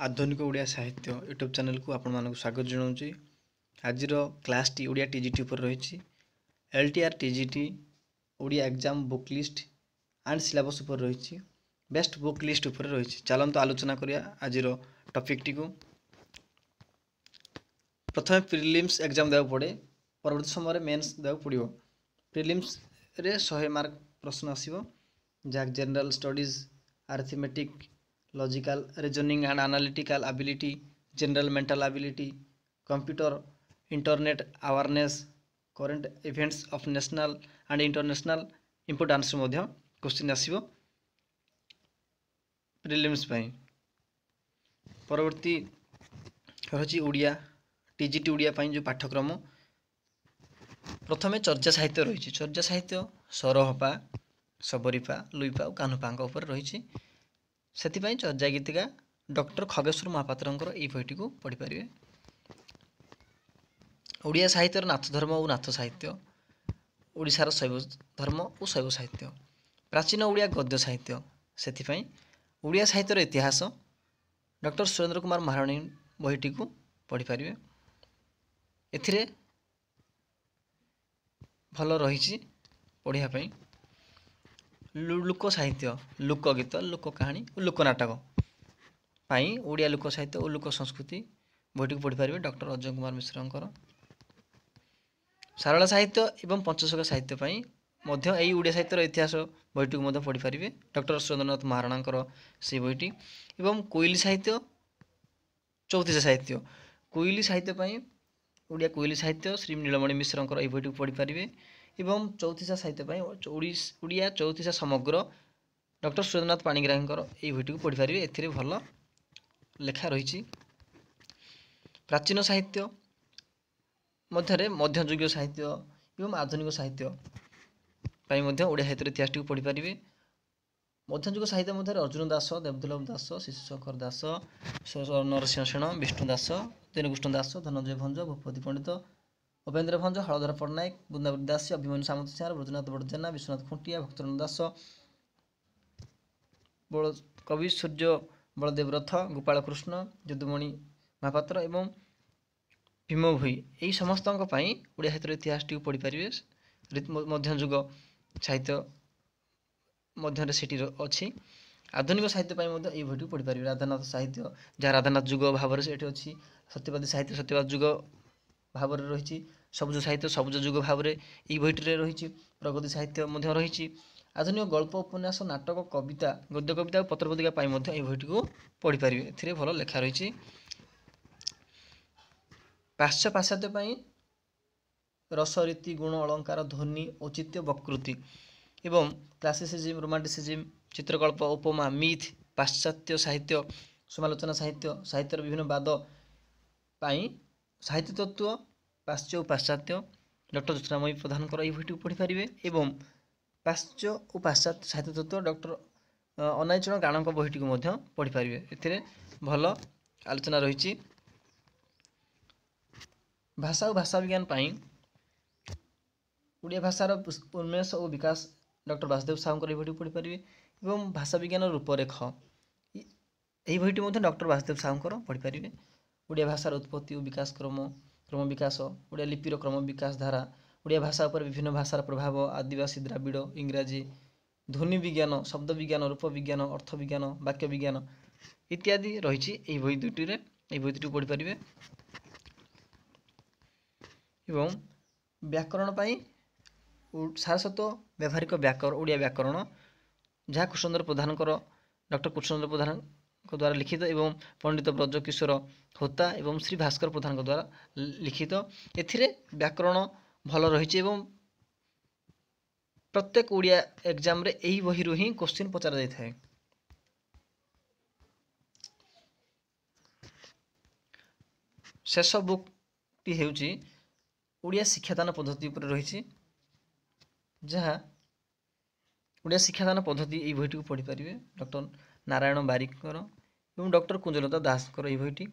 आधुनिक ओडिया साहित्य YouTube channel को आपण मानक स्वागत जनाऊँगी। आज क्लास टी ओडिया टीजीटी पर रही LTR TGT Odia exam book list and syllabus पर रही बेस्ट बुक लिस्ट पर रही। चलते आलोचना करिया आज टॉपिक टी को। प्रथम प्रिलिम्स एग्जाम देवा पड़े, परवर्ती समय मेंस देवा पड़ो। प्रिलिम्स रे 100 मार्क प्रश्न आसीबो, जहाँ general studies, arithmetic, logical reasoning and analytical ability, general mental ability, computer, internet awareness, current events of national and international importance मध्य क्वेश्चन आसीबो प्रिलिम्स पई। परवर्ती रही ओडिया टीजीटी ओडिया पई जो पाठ्यक्रम। प्रथमे चर्चा साहित्य रही। चर्चा साहित्य सरहपा, सबरीपा, लुईपा और कान्हुपा उपर रही। से चर्चा गीतिका डॉक्टर खगेश्वर महापात्र ये बहीटी को पढ़ी पारे। ओडिया साहित्य नाथ धर्म और नाथ साहित्य, ओडिशार शैव धर्म और शैव साहित्य, प्राचीन ओडिया गद्य साहित्य, से ओडिया साहित्यर इतिहास डॉक्टर सुरेंद्र कुमार महाराणी बहीटी को पढ़ी पारे। एथिरे भल रही पढ़ापी। लोक साहित्य, लोकगीत, लोक कहानी और लोकनाटक पाई ओडिया लोक साहित्य और लोक संस्कृति बहीटी को पढ़ी पारे डॉक्टर अजय कुमार मिश्र। सारला साहित्य एवं पंचशख साहित्य पाई मध्य यही ओडिया साहित्यर इतिहास बहीटी को पढ़ी पारे डॉक्टर सुरेंद्रनाथ महाराणा से बहीटी। एवं कोइली साहित्य, चौतीसा साहित्य, कोइली साहित्य पाई ओडिया कोइली साहित्य श्री नीलमणि मिश्र ये बहीटी को पढ़ी पारे। एवं चौतीसा साहित्य पाई ओडिया चौतीसा समग्र डॉक्टर सुरेंद्रनाथ पाणिग्राही ये बहीटी को पढ़ी पारे। एथिरे भल लेखा रही। प्राचीन साहित्य मध्य मध्ययुगीय साहित्य एवं आधुनिक साहित्य पाई मध्य ओडिया साहित्य इतिहास को पढ़ी पारे। मध्ययुग साहित्य मध्य अर्जुन दास, देवदुर्लभ दास, शिशुशेखर दास, नरसिंह सेन, विष्णु दास, दीनकृष्ण दास, धनंजय भंज, भूपति पंडित, उपेन्द्र भंज, हलधर पट्टनायक, बृंदावती दास, अभिमन्यु सामंत सिंह, ब्रजनाथ बड़जेना, विश्वनाथ खुंटिया, भक्तरंजन दास, कवि सूर्य बलदेव रथ, गोपाल कृष्ण, यदुमणि महापात्र एवं भीम भोई यही समस्त ओडिया साहित्य इतिहास टी पढ़ी पारे। मध्ययुग साहित्य मध्य सेठी अच्छी। आधुनिक साहित्य ये बहीटी पढ़ी पारे। राधानाथ साहित्य जहाँ राधानाथ जुग भाव से अच्छी। सत्यवादी साहित्य सत्यवाद जुग भाव रही। सबुज साहित्य सबुज जुग भाव ये बहीटी रही। प्रगति साहित्य रही। आधुनिक गल्प, उपन्यास, नाटक, कविता, गद्य कविता और पत्र पत्रिका ये बहीटी को पढ़ी पारे। ए भल लेखा रही। पाश्चात्य पाश्चात्य रस, रीति, गुण, अलंकार, ध्वनि, औचित्य, वकृति एवं क्लासिसिज्म, रोमांटिसिज्म, चित्रकल्प, उपमा, मिथ, पाश्चात्य साहित्य, समालोचना साहित्य, साहित्यर विभिन्न वाद पाई साहित्य तत्व पाश्चात्य और पाश्चात्य डॉक्टर ज्योतिरामयी प्रधान ये बहीटी को पढ़ी पारे। एवं पाश्चात्य और पाश्चात्य साहित्य तत्व डॉक्टर अनायचरण गाणक बहीटी को पढ़ी पारे। ए भल आलोचना रही। भाषा और भाषा विज्ञान पाई ओडिया भाषार उन्मेष और विकास डॉक्टर वासुदेव साहू ये बहीटी पढ़ी पारे। एवं भाषा विज्ञान रूपरेख यही बहीटी डॉक्टर वासुदेव साहू पढ़ी पारे। ओडिया भाषार उत्पत्ति और विकास क्रम विकास, ओडिया लिपिर क्रम विकास धारा, ओडिया भाषा पर विभिन्न भाषार प्रभाव, आदिवासी, द्राविड़, इंग्राजी, ध्वनि विज्ञान, शब्द विज्ञान, रूप विज्ञान, अर्थ विज्ञान, वाक्य विज्ञान इत्यादि रही। यही बही दुईटी पढ़ी पारे। एवं व्याकरण पाई सारस्वत व्यावहारिक व्याकरण ओडिया व्याकरण जहाँ कृष्णचंद्र प्रधान डॉक्टर कृष्णचंद्र प्रधान द्वारा लिखित एवं पंडित ब्रज किशोर होता एवं श्री भास्कर प्रधान द्वारा लिखित। एथिरे व्याकरण भल रही। एवं प्रत्येक ओडिया एग्जाम रे यही बही रू ही क्वेश्चन पचरा जाय थाए। शेष बुक टी हेउची ओडिया शिक्षादान पद्धति पर रही। जहाँ ओडिया शिक्षादान पद्धति ये बहीटी को पढ़ी पारे डॉक्टर नारायण बारिक एवं डॉक्टर कुंजलता दास ये बहीटी।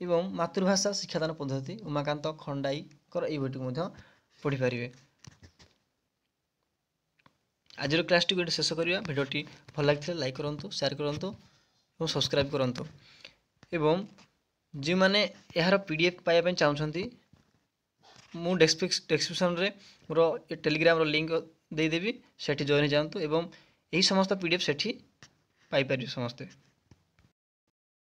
एवं मातृभाषा शिक्षादान पद्धति उमाकांत खंडाई ये बहीटी को पढ़ी पारे। आज क्लास टी शेष करवा। भिडियोटी भल लगी लाइक करूँ, शेयर करूँ और सब्सक्राइब करूँ। एवं जो मैंने यार PDF पाइबा चाहूँगी मु डिस्क्रिप्शन रे मोर टेलीग्राम रो लिंक देदेवी सेठी जॉइन जातु एवं यही समस्त PDF सेठी पाइपर समस्ते।